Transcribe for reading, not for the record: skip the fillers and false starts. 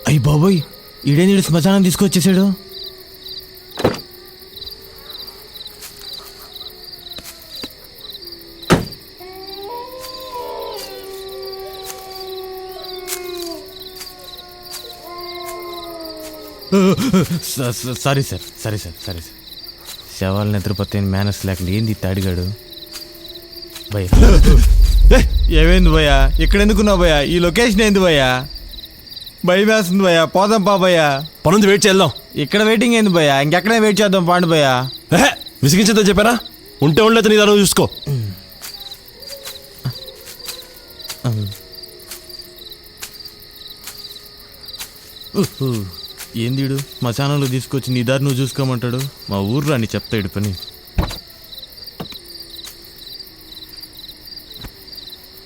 అయ్యి బాబోయ్, ఈడేందుడు శ్మశానం తీసుకొచ్చేసాడు. సారీ సార్, సరే సార్, సరే సార్. శవాలు నిద్రపోతే మేనస్ లేకుండా ఏంది తాడిగాడు. భయ్యా ఏమైంది భయ్యా? ఇక్కడ ఎందుకున్నావు భయ్యా? ఈ లొకేషన్ ఏంది భయ్యా? భయం వేస్తుంది భయ్యా, పోదాం పా భయ్యా. పనుంది, వెయిట్ చేద్దాం. ఇక్కడ వెయిటింగ్ ఏంది భయ్యా? ఇంకెక్కడే వెయిట్ చేద్దాం పాండు భయ్యా. విసిగించద్దా చెప్పారా? ఉంటే ఉండలేదు, నీ దాని చూసుకో. ఏందిడు మా ఛానల్లో తీసుకొచ్చి నీ దారి నువ్వు చూసుకోమంటాడు. మా ఊర్లో అని చెప్తాడు పని.